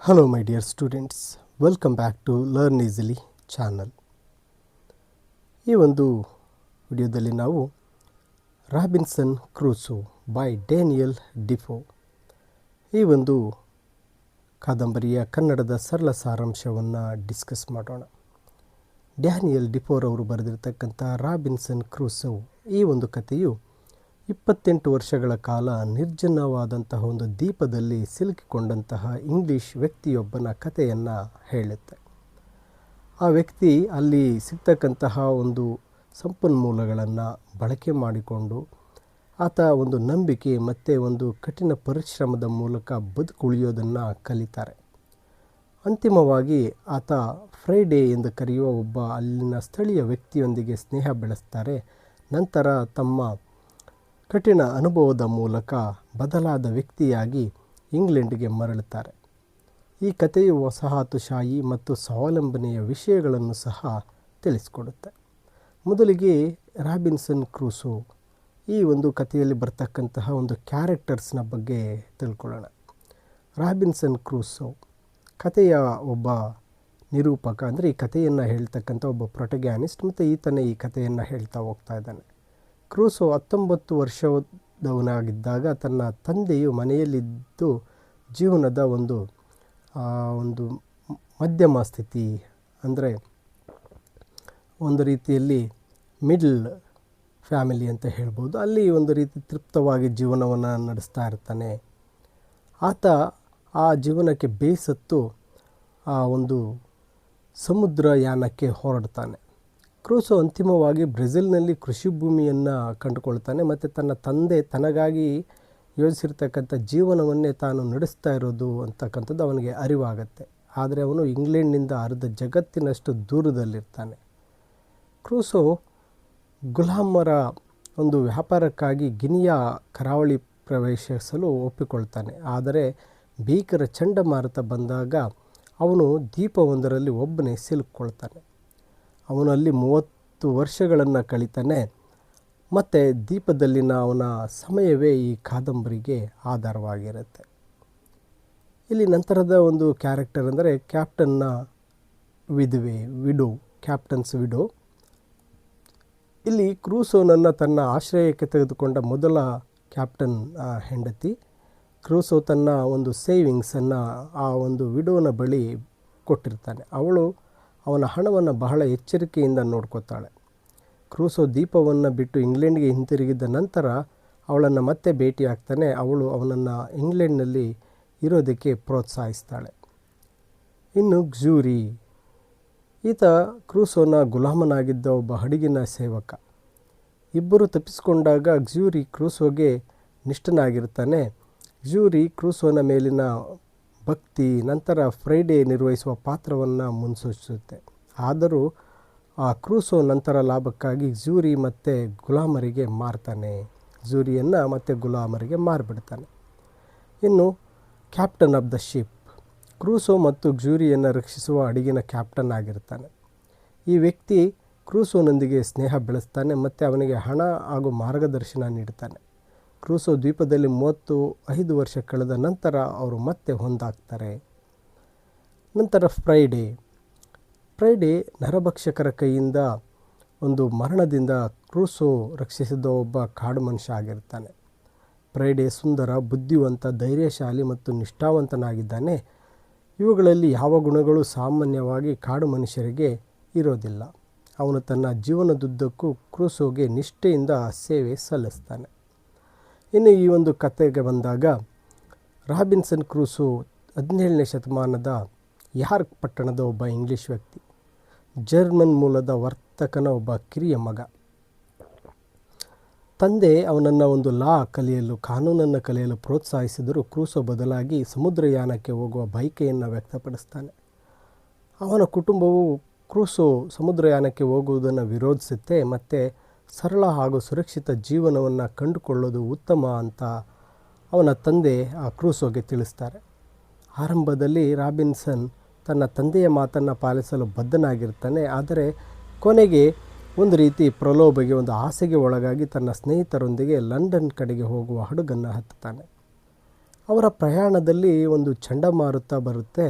Hello my dear students, welcome back to Learn Easily channel. ಈ ಒಂದು ವಿಡಿಯೋದಲ್ಲಿ ನಾವು ರಾಬಿನ್ಸನ್ ಕ್ರೂಸೋ ಬೈ ಡೇನಿಯಲ್ ಡಿಫೋ ಈ ಒಂದು ಕಾದಂಬರಿಯ ಕನ್ನಡದ ಸರಳ ಸಾರಾಂಶವನ್ನು ಡಿಸ್ಕಸ್ ಮಾಡೋಣ. ಡ್ಯಾನಿಯಲ್ ಡಿಫೋರವರು ಬರೆದಿರತಕ್ಕಂಥ ರಾಬಿನ್ಸನ್ ಕ್ರೂಸೋ ಈ ಒಂದು ಕಥೆಯು 28 ವರ್ಷಗಳ ಕಾಲ ನಿರ್ಜನವಾದಂತಹ ಒಂದು ದ್ವೀಪದಲ್ಲಿ ಸಿಲುಕಿಕೊಂಡಂತಹ ಇಂಗ್ಲೀಷ್ ವ್ಯಕ್ತಿಯೊಬ್ಬನ ಕಥೆಯನ್ನು ಹೇಳುತ್ತೆ. ಆ ವ್ಯಕ್ತಿ ಅಲ್ಲಿ ಸಿಗ್ತಕ್ಕಂತಹ ಒಂದು ಸಂಪನ್ಮೂಲಗಳನ್ನು ಬಳಕೆ ಮಾಡಿಕೊಂಡು ಆತ ಒಂದು ನಂಬಿಕೆ ಮತ್ತು ಒಂದು ಕಠಿಣ ಪರಿಶ್ರಮದ ಮೂಲಕ ಬದುಕುಳಿಯೋದನ್ನು ಕಲಿತಾರೆ. ಅಂತಿಮವಾಗಿ ಆತ ಫ್ರೈಡೇ ಎಂದು ಕರೆಯುವ ಒಬ್ಬ ಅಲ್ಲಿನ ಸ್ಥಳೀಯ ವ್ಯಕ್ತಿಯೊಂದಿಗೆ ಸ್ನೇಹ ಬೆಳೆಸ್ತಾರೆ. ನಂತರ ತಮ್ಮ ಕಠಿಣ ಅನುಭವದ ಮೂಲಕ ಬದಲಾದ ವ್ಯಕ್ತಿಯಾಗಿ ಇಂಗ್ಲೆಂಡ್ಗೆ ಮರಳುತ್ತಾರೆ. ಈ ಕಥೆಯು ವಸಾಹತುಶಾಹಿ ಮತ್ತು ಸ್ವಾವಲಂಬನೆಯ ವಿಷಯಗಳನ್ನು ಸಹ ತಿಳಿಸಿಕೊಡುತ್ತೆ. ಮೊದಲಿಗೆ ರಾಬಿನ್ಸನ್ ಕ್ರೂಸೋ ಈ ಒಂದು ಕಥೆಯಲ್ಲಿ ಬರ್ತಕ್ಕಂತಹ ಒಂದು ಕ್ಯಾರೆಕ್ಟರ್ಸ್ನ ಬಗ್ಗೆ ತಿಳ್ಕೊಳ್ಳೋಣ. ರಾಬಿನ್ಸನ್ ಕ್ರೂಸೋ ಕಥೆಯ ಒಬ್ಬ ನಿರೂಪಕ, ಅಂದರೆ ಈ ಕಥೆಯನ್ನು ಹೇಳ್ತಕ್ಕಂಥ ಒಬ್ಬ ಪ್ರೊಟಗ್ಯಾನಿಸ್ಟ್, ಮತ್ತು ಈತನೇ ಈ ಕಥೆಯನ್ನು ಹೇಳ್ತಾ ಹೋಗ್ತಾ ಇದ್ದಾನೆ. ಕ್ರೂಸೋ 19 ವರ್ಷದವನಾಗಿದ್ದಾಗ ತನ್ನ ತಂದೆಯು ಮನೆಯಲ್ಲಿದ್ದು ಜೀವನದ ಒಂದು ಮಧ್ಯಮ ಸ್ಥಿತಿ, ಅಂದರೆ ಒಂದು ರೀತಿಯಲ್ಲಿ ಮಿಡ್ಲ್ ಫ್ಯಾಮಿಲಿ ಅಂತ ಹೇಳ್ಬೋದು, ಅಲ್ಲಿ ಒಂದು ರೀತಿ ತೃಪ್ತವಾಗಿ ಜೀವನವನ್ನು ನಡೆಸ್ತಾ ಇರ್ತಾನೆ. ಆತ ಆ ಜೀವನಕ್ಕೆ ಬೇಸತ್ತು ಆ ಒಂದು ಸಮುದ್ರಯಾನಕ್ಕೆ ಹೊರಡ್ತಾನೆ. ಕ್ರೂಸೋ ಅಂತಿಮವಾಗಿ ಬ್ರೆಜಿಲ್ನಲ್ಲಿ ಕೃಷಿ ಭೂಮಿಯನ್ನು ಕಂಡುಕೊಳ್ತಾನೆ ಮತ್ತು ತನ್ನ ತಂದೆ ತನಗಾಗಿ ಯೋಜಿಸಿರ್ತಕ್ಕಂಥ ಜೀವನವನ್ನೇ ತಾನು ನಡೆಸ್ತಾ ಇರೋದು ಅಂತಕ್ಕಂಥದ್ದು ಅವನಿಗೆ ಅರಿವಾಗತ್ತೆ. ಆದರೆ ಅವನು ಇಂಗ್ಲೆಂಡ್ನಿಂದ ಅರ್ಧ ಜಗತ್ತಿನಷ್ಟು ದೂರದಲ್ಲಿರ್ತಾನೆ. ಕ್ರೂಸೋ ಗುಲಾಮರ ಒಂದು ವ್ಯಾಪಾರಕ್ಕಾಗಿ ಗಿನಿಯ ಕರಾವಳಿ ಪ್ರವೇಶಿಸಲು ಒಪ್ಪಿಕೊಳ್ತಾನೆ. ಆದರೆ ಭೀಕರ ಚಂಡಮಾರುತ ಬಂದಾಗ ಅವನು ದ್ವೀಪವೊಂದರಲ್ಲಿ ಒಬ್ಬನೇ ಸಿಲುಕ್ಕೊಳ್ತಾನೆ. ಅವನು ಅಲ್ಲಿ 30 ವರ್ಷಗಳನ್ನು ಕಳೀತಾನೆ. ಮತ್ತು ದ್ವೀಪದಲ್ಲಿನ ಅವನ ಸಮಯವೇ ಈ ಕಾದಂಬರಿಗೆ ಆಧಾರವಾಗಿರುತ್ತೆ. ಇಲ್ಲಿ ನಂತರದ ಒಂದು ಕ್ಯಾರೆಕ್ಟರ್ ಅಂದರೆ ಕ್ಯಾಪ್ಟನ್ನ ಕ್ಯಾಪ್ಟನ್ಸ್ ವಿಡೋ. ಇಲ್ಲಿ ಕ್ರೂಸೋನನ್ನು ತನ್ನ ಆಶ್ರಯಕ್ಕೆ ತೆಗೆದುಕೊಂಡ ಮೊದಲ ಕ್ಯಾಪ್ಟನ್ ಹೆಂಡತಿ. ಕ್ರೂಸೋ ತನ್ನ ಒಂದು ಸೇವಿಂಗ್ಸನ್ನು ಆ ಒಂದು ವಿಡೋನ ಬಳಿ ಕೊಟ್ಟಿರ್ತಾನೆ. ಅವಳು ಅವನ ಹಣವನ್ನು ಬಹಳ ಎಚ್ಚರಿಕೆಯಿಂದ ನೋಡ್ಕೋತಾಳೆ. ಕ್ರೂಸೋ ದ್ವೀಪವನ್ನು ಬಿಟ್ಟು ಇಂಗ್ಲೆಂಡ್ಗೆ ಹಿಂತಿರುಗಿದ ನಂತರ ಅವಳನ್ನು ಮತ್ತೆ ಭೇಟಿಯಾಗ್ತಾನೆ. ಅವಳು ಅವನನ್ನು ಇಂಗ್ಲೆಂಡ್ನಲ್ಲಿ ಇರೋದಕ್ಕೆ ಪ್ರೋತ್ಸಾಹಿಸ್ತಾಳೆ. ಇನ್ನು ಗ್ಜೂರಿ, ಈತ ಕ್ರೂಸೋನ ಗುಲಾಮನಾಗಿದ್ದ ಒಬ್ಬ ಹಡಗಿನ ಸೇವಕ. ಇಬ್ಬರು ತಪ್ಪಿಸಿಕೊಂಡಾಗ ಗ್ಜೂರಿ ಕ್ರೂಸೋಗೆ ನಿಷ್ಠನಾಗಿರ್ತಾನೆ. ಗ್ಜೂರಿ ಕ್ರೂಸೋನ ಮೇಲಿನ ಭಕ್ತಿ ನಂತರ ಫ್ರೈಡೇ ನಿರ್ವಹಿಸುವ ಪಾತ್ರವನ್ನು ಮುನ್ಸೂಚಿಸುತ್ತೆ. ಆದರೂ ಆ ಕ್ರೂಸೋ ನಂತರ ಲಾಭಕ್ಕಾಗಿ ಗ್ಜೂರಿ ಮತ್ತು ಗುಲಾಮರಿಗೆ ಮಾರ್ತಾನೆ. ಗ್ಜೂರಿಯನ್ನು ಮತ್ತು ಗುಲಾಮರಿಗೆ ಮಾರಿಬಿಡ್ತಾನೆ. ಇನ್ನು captain of the ship, Crusoe ಮತ್ತು ಗ್ಜೂರಿಯನ್ನು ರಕ್ಷಿಸುವ ಹಡಗಿನ ಕ್ಯಾಪ್ಟನ್ ಆಗಿರ್ತಾನೆ. ಈ ವ್ಯಕ್ತಿ ಕ್ರೂಸೋನೊಂದಿಗೆ ಸ್ನೇಹ ಬೆಳೆಸ್ತಾನೆ ಮತ್ತು ಅವನಿಗೆ ಹಣ ಹಾಗೂ ಮಾರ್ಗದರ್ಶನ ನೀಡ್ತಾನೆ. ಕ್ರೂಸೋ ದ್ವೀಪದಲ್ಲಿ 35 ವರ್ಷ ಕಳೆದ ನಂತರ ಅವರು ಮತ್ತೆ ಹೊಂದಾಗ್ತಾರೆ. ನಂತರ ಫ್ರೈಡೇ ನರಭಕ್ಷಕರ ಕೈಯಿಂದ ಒಂದು ಮರಣದಿಂದ ಕ್ರೂಸೋ ರಕ್ಷಿಸಿದ ಒಬ್ಬ ಕಾಡು ಮನುಷ್ಯ ಆಗಿರ್ತಾನೆ. ಫ್ರೈಡೇ ಸುಂದರ, ಬುದ್ಧಿವಂತ, ಧೈರ್ಯಶಾಲಿ ಮತ್ತು ನಿಷ್ಠಾವಂತನಾಗಿದ್ದಾನೆ. ಇವುಗಳಲ್ಲಿ ಯಾವ ಗುಣಗಳು ಸಾಮಾನ್ಯವಾಗಿ ಕಾಡು ಮನುಷ್ಯರಿಗೆ ಇರೋದಿಲ್ಲ. ಅವನು ತನ್ನ ಜೀವನದುದ್ದಕ್ಕೂ ಕ್ರೂಸೋಗೆ ನಿಷ್ಠೆಯಿಂದ ಸೇವೆ ಸಲ್ಲಿಸ್ತಾನೆ. ಇನ್ನು ಈ ಒಂದು ಕಥೆಗೆ ಬಂದಾಗ ರಾಬಿನ್ಸನ್ ಕ್ರೂಸೋ 17ನೇ ಶತಮಾನದ ಯಾರ್ಕ್ ಪಟ್ಟಣದ ಒಬ್ಬ ಇಂಗ್ಲೀಷ್ ವ್ಯಕ್ತಿ, ಜರ್ಮನ್ ಮೂಲದ ವರ್ತಕನ ಒಬ್ಬ ಕಿರಿಯ ಮಗ. ತಂದೆ ಅವನನ್ನು ಒಂದು ಕಾನೂನನ್ನು ಕಲಿಯಲು ಪ್ರೋತ್ಸಾಹಿಸಿದರೂ ಕ್ರೂಸೋ ಬದಲಾಗಿ ಸಮುದ್ರಯಾನಕ್ಕೆ ಹೋಗುವ ಬಯಕೆಯನ್ನು ವ್ಯಕ್ತಪಡಿಸ್ತಾನೆ. ಅವನ ಕುಟುಂಬವು ಕ್ರೂಸೋ ಸಮುದ್ರಯಾನಕ್ಕೆ ಹೋಗುವುದನ್ನು ವಿರೋಧಿಸುತ್ತೆ ಮತ್ತು ಸರಳ ಹಾಗೂ ಸುರಕ್ಷಿತ ಜೀವನವನ್ನು ಕಂಡುಕೊಳ್ಳೋದು ಉತ್ತಮ ಅಂತ ಅವನ ತಂದೆ ಆ ಕ್ರೂಸೋಗೆ ತಿಳಿಸ್ತಾರೆ. ಆರಂಭದಲ್ಲಿ ರಾಬಿನ್ಸನ್ ತನ್ನ ತಂದೆಯ ಮಾತನ್ನು ಪಾಲಿಸಲು ಬದ್ಧನಾಗಿರ್ತಾನೆ. ಆದರೆ ಕೊನೆಗೆ ಒಂದು ರೀತಿ ಪ್ರಲೋಭೆಗೆ, ಒಂದು ಆಸೆಗೆ ಒಳಗಾಗಿ ತನ್ನ ಸ್ನೇಹಿತರೊಂದಿಗೆ ಲಂಡನ್ ಕಡೆಗೆ ಹೋಗುವ ಹಡಗನ್ನು ಹತ್ತುತ್ತಾನೆ. ಅವರ ಪ್ರಯಾಣದಲ್ಲಿ ಒಂದು ಚಂಡಮಾರುತ ಬರುತ್ತೆ.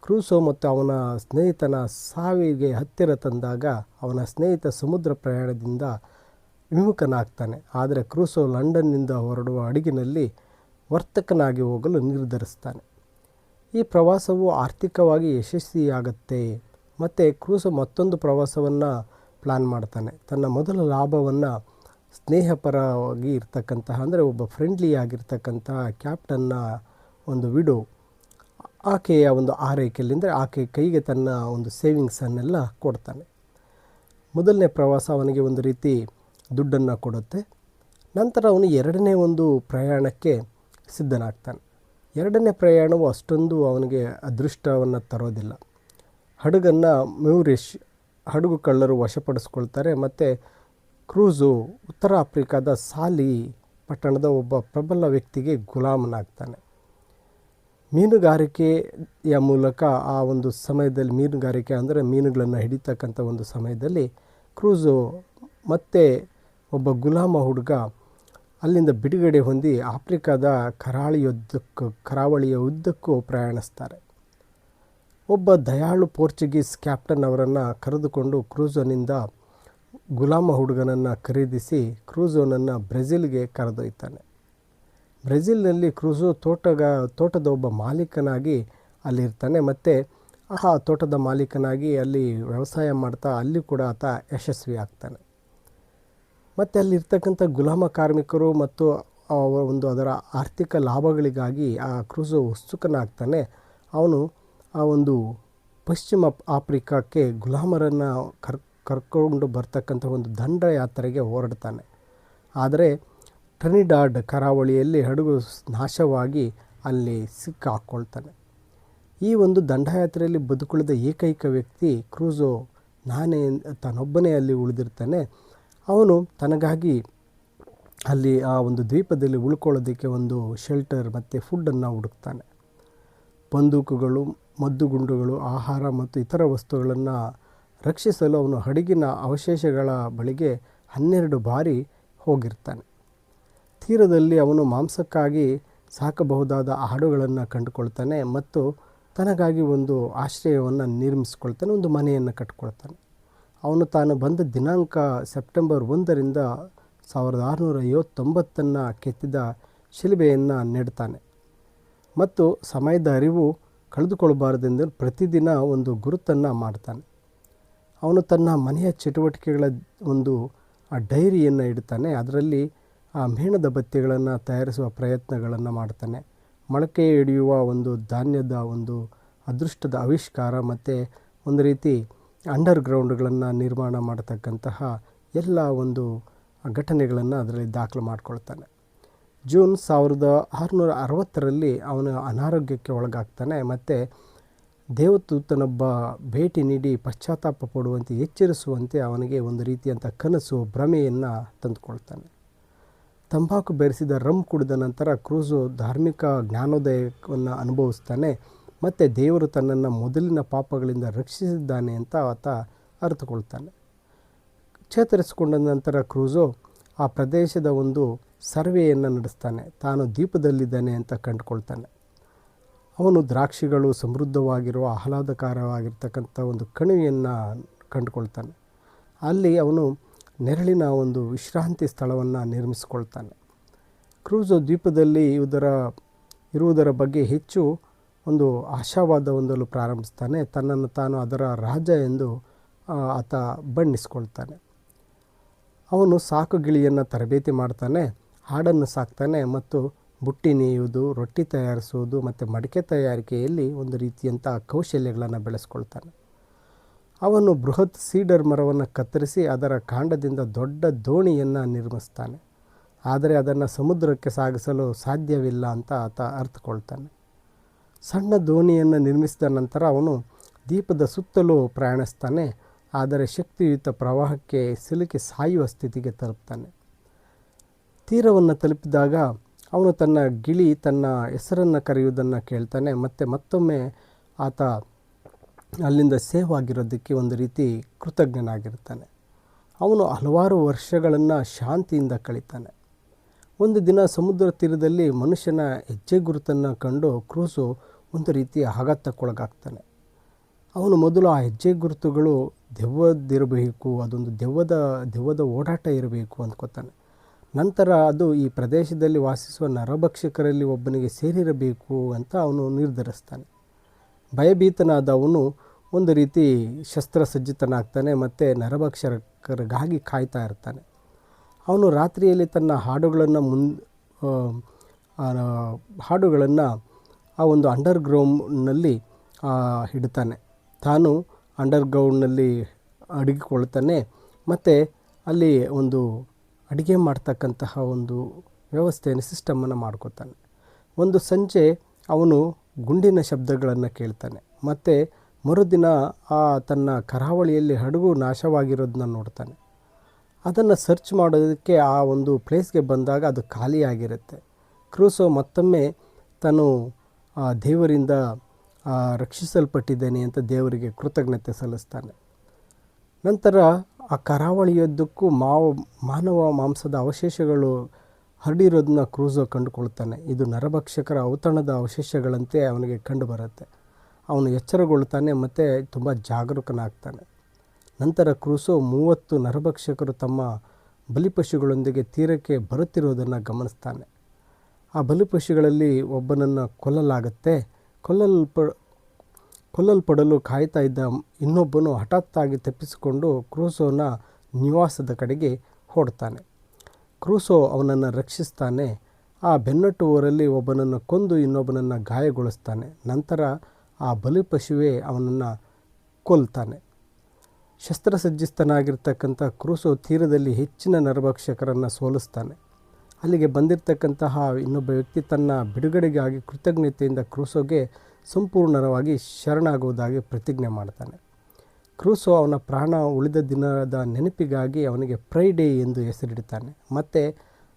ಕ್ರೂಸೋ ಮತ್ತು ಅವನ ಸ್ನೇಹಿತನ ಸಾವಿಗೆ ಹತ್ತಿರ ತಂದಾಗ ಅವನ ಸ್ನೇಹಿತ ಸಮುದ್ರ ಪ್ರಯಾಣದಿಂದ ವಿಮುಖನಾಗ್ತಾನೆ. ಆದರೆ ಕ್ರೂಸೋ ಲಂಡನ್ನಿಂದ ಹೊರಡುವ ಹಡಗಿನಲ್ಲಿ ವರ್ತಕನಾಗಿ ಹೋಗಲು ನಿರ್ಧರಿಸ್ತಾನೆ. ಈ ಪ್ರವಾಸವು ಆರ್ಥಿಕವಾಗಿ ಯಶಸ್ವಿಯಾಗುತ್ತೆ ಮತ್ತು ಕ್ರೂಸೋ ಮತ್ತೊಂದು ಪ್ರವಾಸವನ್ನು ಪ್ಲ್ಯಾನ್ ಮಾಡ್ತಾನೆ. ತನ್ನ ಮೊದಲ ಲಾಭವನ್ನು ಸ್ನೇಹಪರವಾಗಿ ಇರ್ತಕ್ಕಂತಹ, ಅಂದರೆ ಒಬ್ಬ ಫ್ರೆಂಡ್ಲಿ ಆಗಿರ್ತಕ್ಕಂತಹ ಕ್ಯಾಪ್ಟನ್ನ ಒಂದು ವಿಡೋ, ಆಕೆಯ ಒಂದು ಆರೈಕೆಯಲ್ಲಿ, ಅಂದರೆ ಆಕೆ ಕೈಗೆ ತನ್ನ ಒಂದು ಸೇವಿಂಗ್ಸನ್ನೆಲ್ಲ ಕೊಡ್ತಾನೆ. ಮೊದಲನೇ ಪ್ರವಾಸ ಅವನಿಗೆ ಒಂದು ರೀತಿ ದುಡ್ಡನ್ನು ಕೊಡುತ್ತೆ. ನಂತರ ಅವನು ಎರಡನೇ ಒಂದು ಪ್ರಯಾಣಕ್ಕೆ ಸಿದ್ಧನಾಗ್ತಾನೆ. ಎರಡನೇ ಪ್ರಯಾಣವು ಅಷ್ಟೊಂದು ಅವನಿಗೆ ಅದೃಷ್ಟವನ್ನು ತರೋದಿಲ್ಲ. ಹಡಗನ್ನು ಮ್ಯೂರಿಷ್ ಹಡಗು ಕಳ್ಳರು ವಶಪಡಿಸ್ಕೊಳ್ತಾರೆ ಮತ್ತು ಕ್ರೂಸೋ ಉತ್ತರ ಆಫ್ರಿಕಾದ ಸಾಲಿ ಪಟ್ಟಣದ ಒಬ್ಬ ಪ್ರಬಲ ವ್ಯಕ್ತಿಗೆ ಗುಲಾಮನಾಗ್ತಾನೆ. ಮೀನುಗಾರಿಕೆಯ ಮೂಲಕ ಆ ಒಂದು ಸಮಯದಲ್ಲಿ, ಮೀನುಗಾರಿಕೆ ಅಂದರೆ ಮೀನುಗಳನ್ನು ಹಿಡಿತಕ್ಕಂಥ ಒಂದು ಸಮಯದಲ್ಲಿ ಕ್ರೂಸೋ ಮತ್ತೆ ಒಬ್ಬ ಗುಲಾಮ ಹುಡುಗ ಅಲ್ಲಿಂದ ಬಿಡುಗಡೆ ಹೊಂದಿ ಆಫ್ರಿಕಾದ ಕರಾವಳಿಯ ಉದ್ದಕ್ಕೂ ಪ್ರಯಾಣಿಸ್ತಾರೆ. ಒಬ್ಬ ದಯಾಳು ಪೋರ್ಚುಗೀಸ್ ಕ್ಯಾಪ್ಟನ್ ಅವರನ್ನು ಕರೆದುಕೊಂಡು ಕ್ರೂಸೋನಿಂದ ಗುಲಾಮ ಹುಡುಗನನ್ನು ಖರೀದಿಸಿ ಕ್ರೂಸೋನನ್ನು ಬ್ರೆಜಿಲ್ಗೆ ಕರೆದೊಯ್ತಾನೆ. ಬ್ರೆಜಿಲ್ನಲ್ಲಿ ಕ್ರೂಸೋ ತೋಟದ ಒಬ್ಬ ಮಾಲೀಕನಾಗಿ ಅಲ್ಲಿರ್ತಾನೆ ಮತ್ತು ಆ ತೋಟದ ಮಾಲೀಕನಾಗಿ ಅಲ್ಲಿ ವ್ಯವಸಾಯ ಮಾಡ್ತಾ ಅಲ್ಲಿ ಕೂಡ ಆತ ಯಶಸ್ವಿ ಆಗ್ತಾನೆ. ಮತ್ತು ಅಲ್ಲಿರ್ತಕ್ಕಂಥ ಗುಲಾಮ ಕಾರ್ಮಿಕರು ಮತ್ತು ಅದರ ಆರ್ಥಿಕ ಲಾಭಗಳಿಗಾಗಿ ಆ ಕ್ರೂಸೋ ಉತ್ಸುಕನಾಗ್ತಾನೆ. ಅವನು ಆ ಒಂದು ಪಶ್ಚಿಮ ಆಫ್ರಿಕಾಕ್ಕೆ ಗುಲಾಮರನ್ನು ಕರ್ಕೊಂಡು ಬರ್ತಕ್ಕಂಥ ಒಂದು ದಂಡಯಾತ್ರೆಗೆ ಹೊರಡ್ತಾನೆ. ಆದರೆ ಟ್ರಿನಿಡಾಡ್ ಕರಾವಳಿಯಲ್ಲಿ ಹಡಗು ನಾಶವಾಗಿ ಅಲ್ಲಿ ಸಿಕ್ಕಾಕ್ಕೊಳ್ತಾನೆ. ಈ ಒಂದು ದಂಡಯಾತ್ರೆಯಲ್ಲಿ ಬದುಕುಳಿದ ಏಕೈಕ ವ್ಯಕ್ತಿ ಕ್ರೂಸೋ ತಾನೊಬ್ಬನೇ ಅಲ್ಲಿ ಉಳಿದಿರ್ತಾನೆ. ಅವನು ತನಗಾಗಿ ಅಲ್ಲಿ ಆ ಒಂದು ದ್ವೀಪದಲ್ಲಿ ಉಳ್ಕೊಳ್ಳೋದಕ್ಕೆ ಒಂದು ಶೆಲ್ಟರ್ ಮತ್ತು ಫುಡ್ಡನ್ನು ಹುಡುಕ್ತಾನೆ. ಬಂದೂಕುಗಳು, ಮದ್ದುಗುಂಡುಗಳು, ಆಹಾರ ಮತ್ತು ಇತರ ವಸ್ತುಗಳನ್ನು ರಕ್ಷಿಸಲು ಅವನು ಹಡಗಿನ ಅವಶೇಷಗಳ ಬಳಿಗೆ 12 ಬಾರಿ ಹೋಗಿರ್ತಾನೆ. ತೀರದಲ್ಲಿ ಅವನು ಮಾಂಸಕ್ಕಾಗಿ ಸಾಕಬಹುದಾದ ಆಡುಗಳನ್ನು ಕಂಡುಕೊಳ್ತಾನೆ ಮತ್ತು ತನಗಾಗಿ ಒಂದು ಆಶ್ರಯವನ್ನು ನಿರ್ಮಿಸ್ಕೊಳ್ತಾನೆ, ಒಂದು ಮನೆಯನ್ನು ಕಟ್ಕೊಳ್ತಾನೆ. ಅವನು ತಾನು ಬಂದ ದಿನಾಂಕ ಸೆಪ್ಟೆಂಬರ್ 1ರಿಂದ 1659 ಕೆತ್ತಿದ ಶಿಲುಬೆಯನ್ನು ನೆಡ್ತಾನೆ ಮತ್ತು ಸಮಯದ ಅರಿವು ಕಳೆದುಕೊಳ್ಳಬಾರದೆಂದು ಪ್ರತಿದಿನ ಒಂದು ಗುರುತನ್ನು ಮಾಡ್ತಾನೆ. ಅವನು ತನ್ನ ಮನೆಯ ಚಟುವಟಿಕೆಗಳ ಒಂದು ಡೈರಿಯನ್ನು ಇಡ್ತಾನೆ. ಅದರಲ್ಲಿ ಆ ಮೇಣದ ಬತ್ತಿಗಳನ್ನು ತಯಾರಿಸುವ ಪ್ರಯತ್ನಗಳನ್ನು ಮಾಡ್ತಾನೆ. ಮೊಳಕೆ ಹಿಡಿಯುವ ಒಂದು ಧಾನ್ಯದ ಒಂದು ಅದೃಷ್ಟದ ಆವಿಷ್ಕಾರ ಮತ್ತು ಒಂದು ರೀತಿ ಅಂಡರ್ಗ್ರೌಂಡ್ಗಳನ್ನು ನಿರ್ಮಾಣ ಮಾಡತಕ್ಕಂತಹ ಎಲ್ಲ ಒಂದು ಘಟನೆಗಳನ್ನು ಅದರಲ್ಲಿ ದಾಖಲು ಮಾಡಿಕೊಳ್ತಾನೆ. ಜೂನ್ 1660ರಲ್ಲಿ ಅವನು ಅನಾರೋಗ್ಯಕ್ಕೆ ಒಳಗಾಗ್ತಾನೆ ಮತ್ತು ದೇವದೂತನೊಬ್ಬ ಭೇಟಿ ನೀಡಿ ಪಶ್ಚಾತ್ತಾಪ ಪಡುವಂತೆ ಎಚ್ಚರಿಸುವಂತೆ ಅವನಿಗೆ ಒಂದು ರೀತಿಯಂಥ ಕನಸು, ಭ್ರಮೆಯನ್ನು ತಂದುಕೊಳ್ತಾನೆ. ತಂಬಾಕು ಬೆರೆಸಿದ ರಮ್ ಕುಡಿದ ನಂತರ ಕ್ರೂಸೋ ಧಾರ್ಮಿಕ ಜ್ಞಾನೋದಯವನ್ನು ಅನುಭವಿಸ್ತಾನೆ ಮತ್ತು ದೇವರು ತನ್ನನ್ನು ಮೊದಲಿನ ಪಾಪಗಳಿಂದ ರಕ್ಷಿಸಿದ್ದಾನೆ ಅಂತ ಆತ ಅರಿತುಕೊಳ್ತಾನೆ. ಚೇತರಿಸಿಕೊಂಡ ನಂತರ ಕ್ರೂಸೋ ಆ ಪ್ರದೇಶದ ಒಂದು ಸರ್ವೆಯನ್ನು ನಡೆಸ್ತಾನೆ. ತಾನು ದ್ವೀಪದಲ್ಲಿದ್ದಾನೆ ಅಂತ ಕಂಡುಕೊಳ್ತಾನೆ. ಅವನು ದ್ರಾಕ್ಷಿಗಳು ಸಮೃದ್ಧವಾಗಿರುವ ಆಹ್ಲಾದಕರವಾಗಿರ್ತಕ್ಕಂಥ ಒಂದು ಕಣಿವೆಯನ್ನು ಕಂಡುಕೊಳ್ತಾನೆ. ಅಲ್ಲಿ ಅವನು ನೆರಳಿನ ಒಂದು ವಿಶ್ರಾಂತಿ ಸ್ಥಳವನ್ನು ನಿರ್ಮಿಸಿಕೊಳ್ತಾನೆ. ಕ್ರೂಸೋ ದ್ವೀಪದಲ್ಲಿ ಇರುವುದರ ಬಗ್ಗೆ ಹೆಚ್ಚು ಒಂದು ಆಶಾವಾದ ಹೊಂದಲು ಪ್ರಾರಂಭಿಸ್ತಾನೆ. ತನ್ನನ್ನು ತಾನು ಅದರ ರಾಜ ಎಂದು ಆತ ಬಣ್ಣಿಸ್ಕೊಳ್ತಾನೆ. ಅವನು ಸಾಕುಗಿಳಿಯನ್ನು ತರಬೇತಿ ಮಾಡ್ತಾನೆ, ಹಾಡನ್ನು ಸಾಕ್ತಾನೆ ಮತ್ತು ಬುಟ್ಟಿ ನೇಯುವುದು, ರೊಟ್ಟಿ ತಯಾರಿಸುವುದು ಮತ್ತು ಮಡಿಕೆ ತಯಾರಿಕೆಯಲ್ಲಿ ಒಂದು ರೀತಿಯಂಥ ಕೌಶಲ್ಯಗಳನ್ನು ಬೆಳೆಸ್ಕೊಳ್ತಾನೆ. ಅವನು ಬೃಹತ್ ಸೀಡರ್ ಮರವನ್ನು ಕತ್ತರಿಸಿ ಅದರ ಕಾಂಡದಿಂದ ದೊಡ್ಡ ದೋಣಿಯನ್ನು ನಿರ್ಮಿಸ್ತಾನೆ. ಆದರೆ ಅದನ್ನು ಸಮುದ್ರಕ್ಕೆ ಸಾಗಿಸಲು ಸಾಧ್ಯವಿಲ್ಲ ಅಂತ ಆತ ಅರ್ಥಕೊಳ್ತಾನೆ. ಸಣ್ಣ ದೋಣಿಯನ್ನು ನಿರ್ಮಿಸಿದ ನಂತರ ಅವನು ದ್ವೀಪದ ಸುತ್ತಲೂ ಪ್ರಯಾಣಿಸ್ತಾನೆ. ಆದರೆ ಶಕ್ತಿಯುತ ಪ್ರವಾಹಕ್ಕೆ ಸಿಲುಕಿ ಸಾಯುವ ಸ್ಥಿತಿಗೆ ತಲುಪ್ತಾನೆ. ತೀರವನ್ನು ತಲುಪಿದಾಗ ಅವನು ತನ್ನ ಹೆಸರನ್ನು ಕರೆಯುವುದನ್ನು ಕೇಳ್ತಾನೆ ಮತ್ತು ಮತ್ತೊಮ್ಮೆ ಆತ ಅಲ್ಲಿಂದ ಸೇವ್ ಆಗಿರೋದಕ್ಕೆ ಒಂದು ರೀತಿ ಕೃತಜ್ಞನಾಗಿರ್ತಾನೆ. ಅವನು ಹಲವಾರು ವರ್ಷಗಳನ್ನು ಶಾಂತಿಯಿಂದ ಕಳೀತಾನೆ. ಒಂದು ದಿನ ಸಮುದ್ರ ತೀರದಲ್ಲಿ ಮನುಷ್ಯನ ಹೆಜ್ಜೆ ಗುರುತನ್ನು ಕಂಡು ಕ್ರೂಸೋ ಒಂದು ರೀತಿಯ ಆಘಾತಕ್ಕೊಳಗಾಗ್ತಾನೆ. ಅವನು ಮೊದಲು ಆ ಹೆಜ್ಜೆ ಗುರುತುಗಳು ದೆವ್ವದಿರಬೇಕು, ಅದೊಂದು ದೆವ್ವದ ಓಡಾಟ ಇರಬೇಕು ಅಂದ್ಕೋತಾನೆ. ನಂತರ ಅದು ಈ ಪ್ರದೇಶದಲ್ಲಿ ವಾಸಿಸುವ ನರಭಕ್ಷಕರಲ್ಲಿ ಒಬ್ಬನಿಗೆ ಸೇರಿರಬೇಕು ಅಂತ ಅವನು ನಿರ್ಧರಿಸ್ತಾನೆ. ಭಯಭೀತನಾದ ಅವನು ಒಂದು ರೀತಿ ಶಸ್ತ್ರಸಜ್ಜಿತನಾಗ್ತಾನೆ ಮತ್ತು ನರಭಕ್ಷಕರಿಗಾಗಿ ಕಾಯ್ತಾ ಇರ್ತಾನೆ. ಅವನು ರಾತ್ರಿಯಲ್ಲಿ ತನ್ನ ಹಾಡುಗಳನ್ನು ಆ ಒಂದು ಅಂಡರ್ಗ್ರೌಂಡ್ನಲ್ಲಿ ಇಡ್ತಾನೆ. ತಾನು ಅಂಡರ್ಗ್ರೌಂಡ್ನಲ್ಲಿ ಅಡಗಿಕೊಳ್ತಾನೆ ಮತ್ತು ಅಲ್ಲಿ ಒಂದು ಅಡುಗೆ ಮಾಡ್ತಕ್ಕಂತಹ ಒಂದು ವ್ಯವಸ್ಥೆಯನ್ನು ಸಿಸ್ಟಮನ್ನು ಮಾಡ್ಕೋತಾನೆ. ಒಂದು ಸಂಜೆ ಅವನು ಗುಂಡಿನ ಶಬ್ದಗಳನ್ನು ಕೇಳ್ತಾನೆ ಮತ್ತು ಮರುದಿನ ತನ್ನ ಕರಾವಳಿಯಲ್ಲಿ ಹಡಗು ನಾಶವಾಗಿರೋದನ್ನ ನೋಡ್ತಾನೆ. ಅದನ್ನು ಸರ್ಚ್ ಮಾಡೋದಕ್ಕೆ ಆ ಒಂದು ಪ್ಲೇಸ್ಗೆ ಬಂದಾಗ ಅದು ಖಾಲಿಯಾಗಿರುತ್ತೆ. ಕ್ರೂಸೋ ಮತ್ತೊಮ್ಮೆ ತಾನು ದೇವರಿಂದ ರಕ್ಷಿಸಲ್ಪಟ್ಟಿದ್ದೇನೆ ಅಂತ ದೇವರಿಗೆ ಕೃತಜ್ಞತೆ ಸಲ್ಲಿಸ್ತಾನೆ. ನಂತರ ಆ ಕರಾವಳಿಯುದ್ದಕ್ಕೂ ಮಾನವ ಮಾಂಸದ ಅವಶೇಷಗಳು ಹರಡಿರೋದನ್ನ ಕ್ರೂಸೋ ಕಂಡುಕೊಳ್ತಾನೆ. ಇದು ನರಭಕ್ಷಕರ ಔತಣದ ಅವಶೇಷಗಳಂತೆ ಅವನಿಗೆ ಕಂಡುಬರುತ್ತೆ. ಅವನು ಎಚ್ಚರಗೊಳ್ತಾನೆ ಮತ್ತು ತುಂಬ ಜಾಗರೂಕನಾಗ್ತಾನೆ. ನಂತರ ಕ್ರೂಸೋ 30 ನರಭಕ್ಷಕರು ತಮ್ಮ ಬಲಿಪಶುಗಳೊಂದಿಗೆ ತೀರಕ್ಕೆ ಬರುತ್ತಿರುವುದನ್ನು ಗಮನಿಸ್ತಾನೆ. ಆ ಬಲಿಪಶುಗಳಲ್ಲಿ ಒಬ್ಬನನ್ನು ಕೊಲ್ಲಲಾಗುತ್ತೆ. ಕೊಲ್ಲಲ್ಪಡಲು ಕಾಯ್ತಾ ಇದ್ದ ಇನ್ನೊಬ್ಬನು ಹಠಾತ್ತಾಗಿ ತಪ್ಪಿಸಿಕೊಂಡು ಕ್ರೂಸೋನ ನಿವಾಸದ ಕಡೆಗೆ ಓಡ್ತಾನೆ. ಕ್ರೂಸೋ ಅವನನ್ನು ರಕ್ಷಿಸ್ತಾನೆ. ಆ ಬೆನ್ನಟ್ಟುವವರಲ್ಲಿ ಒಬ್ಬನನ್ನು ಕೊಂದು ಇನ್ನೊಬ್ಬನನ್ನು ಗಾಯಗೊಳಿಸ್ತಾನೆ. ನಂತರ ಆ ಬಲಿಪಶುವೇ ಅವನನ್ನು ಕೊಲ್ತಾನೆ. ಶಸ್ತ್ರಸಜ್ಜಿತನಾಗಿರ್ತಕ್ಕಂಥ ಕ್ರೂಸೋ ತೀರದಲ್ಲಿ ಹೆಚ್ಚಿನ ನರಭಕ್ಷಕರನ್ನು ಸೋಲಿಸ್ತಾನೆ. ಅಲ್ಲಿಗೆ ಬಂದಿರತಕ್ಕಂತಹ ಇನ್ನೊಬ್ಬ ವ್ಯಕ್ತಿ ತನ್ನ ಬಿಡುಗಡೆಗಾಗಿ ಕೃತಜ್ಞತೆಯಿಂದ ಕ್ರೂಸೋಗೆ ಸಂಪೂರ್ಣವಾಗಿ ಶರಣಾಗುವುದಾಗಿ ಪ್ರತಿಜ್ಞೆ ಮಾಡ್ತಾನೆ. ಕ್ರೂಸೋ ಅವನ ಪ್ರಾಣ ಉಳಿದ ದಿನದ ನೆನಪಿಗಾಗಿ ಅವನಿಗೆ ಫ್ರೈಡೇ ಎಂದು ಹೆಸರಿಡ್ತಾನೆ ಮತ್ತು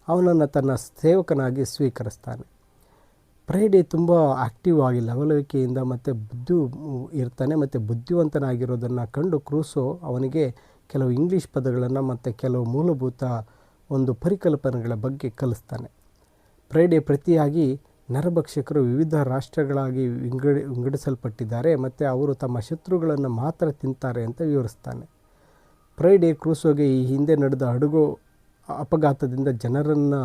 ಅವನನ್ನು ತನ್ನ ಸೇವಕನಾಗಿ ಸ್ವೀಕರಿಸ್ತಾನೆ. ಫ್ರೈಡೇ ತುಂಬ ಆಕ್ಟಿವ್ ಆಗಿ ಲವಲವಿಕೆಯಿಂದ ಮತ್ತು ಇರ್ತಾನೆ ಮತ್ತು ಬುದ್ಧಿವಂತನಾಗಿರೋದನ್ನು ಕಂಡು ಕ್ರೂಸೋ ಅವನಿಗೆ ಕೆಲವು ಇಂಗ್ಲೀಷ್ ಪದಗಳನ್ನು ಮತ್ತು ಕೆಲವು ಮೂಲಭೂತ ಒಂದು ಪರಿಕಲ್ಪನೆಗಳ ಬಗ್ಗೆ ಕಲಿಸ್ತಾನೆ. ಫ್ರೈಡೇ ಪ್ರತಿಯಾಗಿ ನರಭಕ್ಷಕರು ವಿವಿಧ ರಾಷ್ಟ್ರಗಳಾಗಿ ವಿಂಗಡಿಸಲ್ಪಟ್ಟಿದ್ದಾರೆ ಮತ್ತು ಅವರು ತಮ್ಮ ಶತ್ರುಗಳನ್ನು ಮಾತ್ರ ತಿಂತಾರೆ ಅಂತ ವಿವರಿಸ್ತಾನೆ. ಫ್ರೈಡೇ ಕ್ರೂಸೋಗೆ ಈ ಹಿಂದೆ ನಡೆದ ಹಡಗು ಅಪಘಾತದಿಂದ ಜನರನ್ನು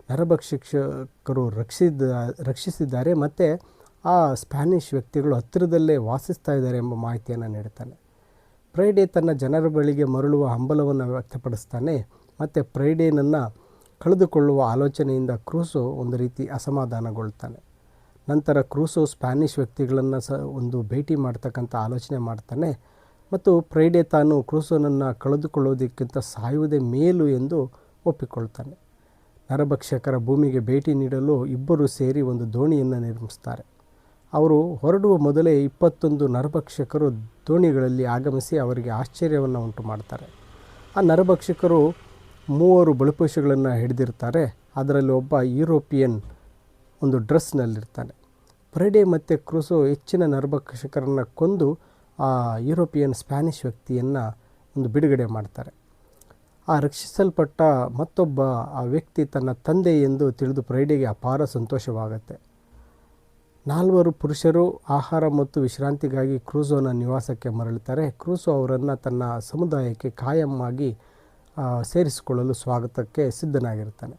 ನರಭಕ್ಷಕರು ರಕ್ಷಿಸಿದ್ದಾರೆ ಮತ್ತು ಆ ಸ್ಪ್ಯಾನಿಷ್ ವ್ಯಕ್ತಿಗಳು ಹತ್ತಿರದಲ್ಲೇ ವಾಸಿಸ್ತಾ ಇದ್ದಾರೆ ಎಂಬ ಮಾಹಿತಿಯನ್ನು ನೀಡುತ್ತಾನೆ. ಫ್ರೈಡೇ ತನ್ನ ಜನರ ಬಳಿಗೆ ಮರಳುವ ಹಂಬಲವನ್ನು ವ್ಯಕ್ತಪಡಿಸ್ತಾನೆ ಮತ್ತು ಫ್ರೈಡೇನನ್ನು ಕಳೆದುಕೊಳ್ಳುವ ಆಲೋಚನೆಯಿಂದ ಕ್ರೂಸೋ ಒಂದು ರೀತಿ ಅಸಮಾಧಾನಗೊಳ್ತಾನೆ. ನಂತರ ಕ್ರೂಸೋ ಸ್ಪ್ಯಾನಿಷ್ ವ್ಯಕ್ತಿಗಳನ್ನು ಒಂದು ಭೇಟಿ ಮಾಡ್ತಕ್ಕಂಥ ಆಲೋಚನೆ ಮಾಡ್ತಾನೆ ಮತ್ತು ಫ್ರೈಡೇ ತಾನು ಕ್ರೂಸೋನನ್ನು ಕಳೆದುಕೊಳ್ಳೋದಕ್ಕಿಂತ ಸಾಯುವುದೇ ಮೇಲು ಎಂದು ಒಪ್ಪಿಕೊಳ್ತಾನೆ. ನರಭಕ್ಷಕರ ಭೂಮಿಗೆ ಭೇಟಿ ನೀಡಲು ಇಬ್ಬರು ಸೇರಿ ಒಂದು ದೋಣಿಯನ್ನು ನಿರ್ಮಿಸ್ತಾರೆ. ಅವರು ಹೊರಡುವ ಮೊದಲೇ 21 ನರಭಕ್ಷಕರು ದೋಣಿಗಳಲ್ಲಿ ಆಗಮಿಸಿ ಅವರಿಗೆ ಆಶ್ಚರ್ಯವನ್ನು ಉಂಟು ಮಾಡ್ತಾರೆ. ಆ ನರಭಕ್ಷಕರು 3 ಬಲಿಪಶುಗಳನ್ನು ಹಿಡಿದಿರ್ತಾರೆ. ಅದರಲ್ಲಿ ಒಬ್ಬ ಯುರೋಪಿಯನ್ ಒಂದು ಡ್ರೆಸ್ನಲ್ಲಿರ್ತಾನೆ. ಫ್ರೈಡೇ ಮತ್ತು ಕ್ರೂಸೋ ಹೆಚ್ಚಿನ ನರಭಕ್ಷಕರನ್ನು ಕೊಂದು ಆ ಯುರೋಪಿಯನ್ ಸ್ಪ್ಯಾನಿಷ್ ವ್ಯಕ್ತಿಯನ್ನು ಒಂದು ಬಿಡುಗಡೆ ಮಾಡ್ತಾರೆ. ಆ ರಕ್ಷಿಸಲ್ಪಟ್ಟ ಮತ್ತೊಬ್ಬ ಆ ವ್ಯಕ್ತಿ ತನ್ನ ತಂದೆ ಎಂದು ತಿಳಿದು ಫ್ರೈಡೇಗೆ ಅಪಾರ ಸಂತೋಷವಾಗುತ್ತೆ. 4 ಪುರುಷರು ಆಹಾರ ಮತ್ತು ವಿಶ್ರಾಂತಿಗಾಗಿ ಕ್ರೂಸೋನ ನಿವಾಸಕ್ಕೆ ಮರಳುತ್ತಾರೆ. ಕ್ರೂಸೋ ಅವರನ್ನು ತನ್ನ ಸಮುದಾಯಕ್ಕೆ ಕಾಯಮ್ಮಾಗಿ ಸೇರಿಸಿಕೊಳ್ಳಲು ಸ್ವಾಗತಕ್ಕೆ ಸಿದ್ಧನಾಗಿರ್ತಾನೆ.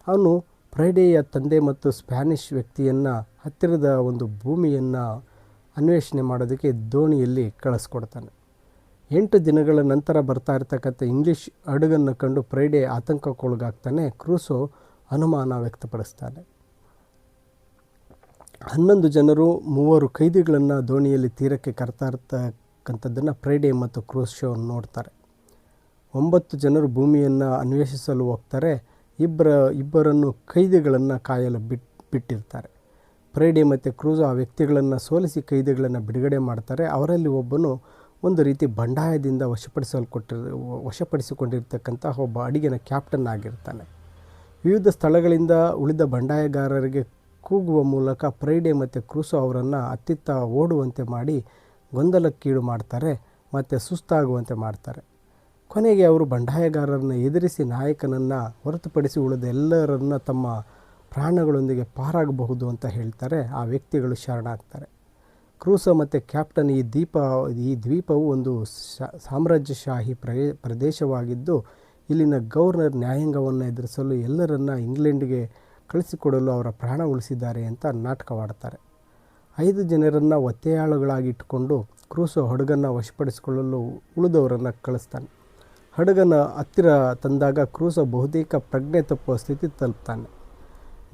ಅವನು ಫ್ರೈಡೇಯ ತಂದೆ ಮತ್ತು ಸ್ಪ್ಯಾನಿಷ್ ವ್ಯಕ್ತಿಯನ್ನು ಹತ್ತಿರದ ಒಂದು ಭೂಮಿಯನ್ನು ಅನ್ವೇಷಣೆ ಮಾಡೋದಕ್ಕೆ ದೋಣಿಯಲ್ಲಿ ಕಳಿಸ್ಕೊಡ್ತಾನೆ. 8 ದಿನಗಳ ನಂತರ ಬರ್ತಾ ಇರ್ತಕ್ಕಂಥ ಇಂಗ್ಲೀಷ್ ಹಡಗನ್ನು ಕಂಡು ಫ್ರೈಡೇ ಆತಂಕಕ್ಕೊಳಗಾಗ್ತಾನೆ. ಕ್ರೂಸೋ ಅನುಮಾನ ವ್ಯಕ್ತಪಡಿಸ್ತಾನೆ. 11 ಜನರು 3 ಕೈದಿಗಳನ್ನು ದೋಣಿಯಲ್ಲಿ ತೀರಕ್ಕೆ ಕರ್ತಾ ಇರ್ತಕ್ಕಂಥದ್ದನ್ನು ಫ್ರೈಡೇ ಮತ್ತು ಕ್ರೂಸೋ ನೋಡ್ತಾರೆ. 9 ಜನರು ಭೂಮಿಯನ್ನು ಅನ್ವೇಷಿಸಲು ಹೋಗ್ತಾರೆ. ಇಬ್ಬರನ್ನು ಕೈದಿಗಳನ್ನು ಕಾಯಲು ಬಿಟ್ಟಿರ್ತಾರೆ. ಫ್ರೈಡೇ ಮತ್ತು ಕ್ರೂಸೋ ಆ ವ್ಯಕ್ತಿಗಳನ್ನು ಸೋಲಿಸಿ ಕೈದಿಗಳನ್ನು ಬಿಡುಗಡೆ ಮಾಡ್ತಾರೆ. ಅವರಲ್ಲಿ ಒಬ್ಬನು ಒಂದು ರೀತಿ ಬಂಡಾಯದಿಂದ ವಶಪಡಿಸಿಕೊಂಡಿರ್ತಕ್ಕಂಥ ಒಬ್ಬ ಹಡಗಿನ ಕ್ಯಾಪ್ಟನ್ ಆಗಿರ್ತಾನೆ. ವಿವಿಧ ಸ್ಥಳಗಳಿಂದ ಉಳಿದ ಬಂಡಾಯಗಾರರಿಗೆ ಕೂಗುವ ಮೂಲಕ ಫ್ರೈಡೇ ಮತ್ತು ಕ್ರೂಸೋ ಅವರನ್ನು ಅತ್ತಿತ್ತ ಓಡುವಂತೆ ಮಾಡಿ ಗೊಂದಲಕ್ಕೀಡು ಮಾಡ್ತಾರೆ ಮತ್ತು ಸುಸ್ತಾಗುವಂತೆ ಮಾಡ್ತಾರೆ. ಕೊನೆಗೆ ಅವರು ಬಂಡಾಯಗಾರರನ್ನು ಎದುರಿಸಿ ನಾಯಕನನ್ನು ಹೊರತುಪಡಿಸಿ ಉಳಿದ ಎಲ್ಲರನ್ನ ತಮ್ಮ ಪ್ರಾಣಗಳೊಂದಿಗೆ ಪಾರಾಗಬಹುದು ಅಂತ ಹೇಳ್ತಾರೆ. ಆ ವ್ಯಕ್ತಿಗಳು ಶರಣಾಗ್ತಾರೆ. ಕ್ರೂಸೋ ಮತ್ತು ಕ್ಯಾಪ್ಟನ್ ಈ ದ್ವೀಪವು ಒಂದು ಸಾಮ್ರಾಜ್ಯಶಾಹಿ ಪ್ರದೇಶವಾಗಿದ್ದು ಇಲ್ಲಿನ ಗವರ್ನರ್ ನ್ಯಾಯಾಂಗವನ್ನು ಎದುರಿಸಲು ಎಲ್ಲರನ್ನ ಇಂಗ್ಲೆಂಡ್ಗೆ ಕಳಿಸಿಕೊಡಲು ಅವರ ಪ್ರಾಣ ಉಳಿಸಿದ್ದಾರೆ ಅಂತ ನಾಟಕವಾಡ್ತಾರೆ. 5 ಜನರನ್ನು ಒತ್ತೆಯಾಳುಗಳಾಗಿಟ್ಟುಕೊಂಡು ಕ್ರೂಸೋ ಹಡಗನ್ನು ವಶಪಡಿಸಿಕೊಳ್ಳಲು ಉಳಿದವರನ್ನು ಕಳಿಸ್ತಾನೆ. ಹಡಗನ್ನು ಹತ್ತಿರ ತಂದಾಗ ಕ್ರೂಸೋ ಬಹುತೇಕ ಪ್ರಜ್ಞೆ ತಪ್ಪುವ ಸ್ಥಿತಿ ತಲುಪ್ತಾನೆ.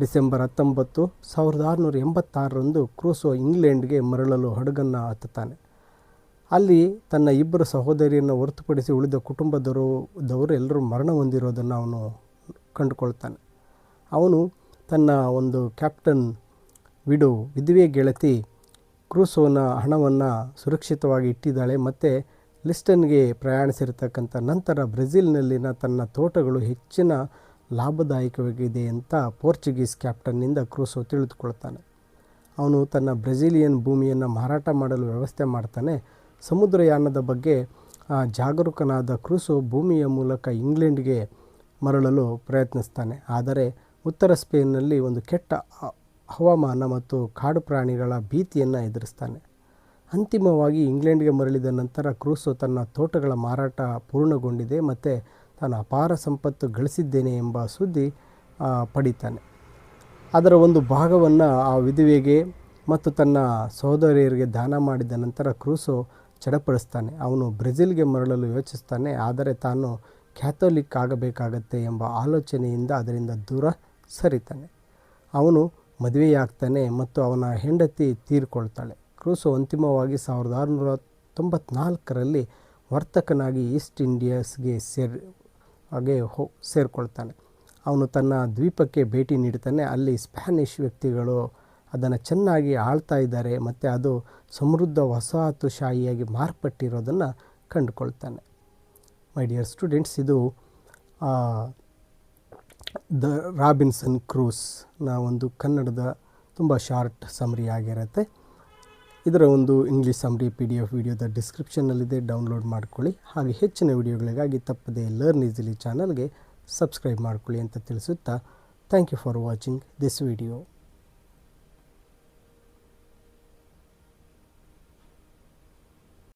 ಡಿಸೆಂಬರ್ 19, 1686ರಂದು ಕ್ರೂಸೋ ಇಂಗ್ಲೆಂಡ್ಗೆ ಮರಳಲು ಹಡಗನ್ನು ಹತ್ತುತ್ತಾನೆ. ಅಲ್ಲಿ ತನ್ನ 2 ಸಹೋದರಿಯನ್ನು ಹೊರತುಪಡಿಸಿ ಉಳಿದ ಕುಟುಂಬದವರು ಎಲ್ಲರೂ ಮರಣ ಹೊಂದಿರೋದನ್ನು ಅವನು ಕಂಡುಕೊಳ್ತಾನೆ. ಅವನು ತನ್ನ ಒಂದು ಕ್ಯಾಪ್ಟನ್ ವಿಧವೆ ಗೆಳತಿ ಕ್ರೂಸೋನ ಹಣವನ್ನು ಸುರಕ್ಷಿತವಾಗಿ ಇಟ್ಟಿದ್ದಾಳೆ ಮತ್ತು ಲಿಸ್ಟನ್ಗೆ ಪ್ರಯಾಣಿಸಿರ್ತಕ್ಕಂಥ ನಂತರ ಬ್ರೆಜಿಲ್ನಲ್ಲಿನ ತನ್ನ ತೋಟಗಳು ಹೆಚ್ಚಿನ ಲಾಭದಾಯಕವಾಗಿದೆ ಅಂತ ಪೋರ್ಚುಗೀಸ್ ಕ್ಯಾಪ್ಟನ್ನಿಂದ ಕ್ರೂಸೋ ತಿಳಿದುಕೊಳ್ತಾನೆ. ಅವನು ತನ್ನ ಬ್ರೆಜಿಲಿಯನ್ ಭೂಮಿಯನ್ನು ಮಾರಾಟ ಮಾಡಲು ವ್ಯವಸ್ಥೆ ಮಾಡ್ತಾನೆ. ಸಮುದ್ರಯಾನದ ಬಗ್ಗೆ ಜಾಗರೂಕನಾದ ಕ್ರೂಸೋ ಭೂಮಿಯ ಮೂಲಕ ಇಂಗ್ಲೆಂಡ್ಗೆ ಮರಳಲು ಪ್ರಯತ್ನಿಸ್ತಾನೆ. ಆದರೆ ಉತ್ತರ ಸ್ಪೇನ್ನಲ್ಲಿ ಒಂದು ಕೆಟ್ಟ ಹವಾಮಾನ ಮತ್ತು ಕಾಡು ಪ್ರಾಣಿಗಳ ಭೀತಿಯನ್ನು ಎದುರಿಸ್ತಾನೆ. ಅಂತಿಮವಾಗಿ ಇಂಗ್ಲೆಂಡ್ಗೆ ಮರಳಿದ ನಂತರ ಕ್ರೂಸೋ ತನ್ನ ತೋಟಗಳ ಮಾರಾಟ ಪೂರ್ಣಗೊಂಡಿದೆ ಮತ್ತು ತಾನು ಅಪಾರ ಸಂಪತ್ತು ಗಳಿಸಿದ್ದೇನೆ ಎಂಬ ಸುದ್ದಿ ಪಡಿತಾನೆ. ಅದರ ಒಂದು ಭಾಗವನ್ನು ಆ ವಿಧವೆಗೆ ಮತ್ತು ತನ್ನ ಸಹೋದರಿಯರಿಗೆ ದಾನ ಮಾಡಿದ ನಂತರ ಕ್ರೂಸೋ ಚಡಪಡಿಸ್ತಾನೆ. ಅವನು ಬ್ರೆಜಿಲ್ಗೆ ಮರಳಲು ಯೋಚಿಸ್ತಾನೆ. ಆದರೆ ತಾನು ಕ್ಯಾಥೋಲಿಕ್ ಆಗಬೇಕಾಗತ್ತೆ ಎಂಬ ಆಲೋಚನೆಯಿಂದ ಅದರಿಂದ ದೂರ ಸರಿತಾನೆ. ಅವನು ಮದುವೆಯಾಗ್ತಾನೆ ಮತ್ತು ಅವನ ಹೆಂಡತಿ ತೀರಿಕೊಳ್ತಾಳೆ. ಕ್ರೂಸೋ ಅಂತಿಮವಾಗಿ 1694ರಲ್ಲಿ ವರ್ತಕನಾಗಿ ಈಸ್ಟ್ ಇಂಡಿಯಾಸ್ಗೆ ಸೇರಿಕೊಳ್ತಾನೆ. ಅವನು ತನ್ನ ದ್ವೀಪಕ್ಕೆ ಭೇಟಿ ನೀಡ್ತಾನೆ. ಅಲ್ಲಿ ಸ್ಪ್ಯಾನಿಷ್ ವ್ಯಕ್ತಿಗಳು ಅದನ್ನು ಚೆನ್ನಾಗಿ ಆಳ್ತಾ ಇದ್ದಾರೆ ಮತ್ತು ಅದು ಸಮೃದ್ಧ ವಸಾಹತುಶಾಹಿಯಾಗಿ ಮಾರ್ಪಟ್ಟಿರೋದನ್ನು ಕಂಡುಕೊಳ್ತಾನೆ. ಮೈ ಡಿಯರ್ ಸ್ಟೂಡೆಂಟ್ಸ್, ಇದು ದ ರಾಬಿನ್ಸನ್ ಕ್ರೂಸ್ನ ಒಂದು ಕನ್ನಡದ ತುಂಬ ಶಾರ್ಟ್ ಸಮ್ರಿ ಆಗಿರುತ್ತೆ. ಇದರ ಒಂದು ಇಂಗ್ಲೀಷ್ ಸಮ್ರಿ PDF ವಿಡಿಯೋದ ಡಿಸ್ಕ್ರಿಪ್ಷನ್ನಲ್ಲಿದೆ, ಡೌನ್ಲೋಡ್ ಮಾಡ್ಕೊಳ್ಳಿ. ಹಾಗೆ ಹೆಚ್ಚಿನ ವಿಡಿಯೋಗಳಿಗಾಗಿ ತಪ್ಪದೆ ಲರ್ನ್ ಈಸಿಲಿ ಚಾನಲ್ಗೆ ಸಬ್ಸ್ಕ್ರೈಬ್ ಮಾಡ್ಕೊಳ್ಳಿ ಅಂತ ತಿಳಿಸುತ್ತಾ thank you for watching this video.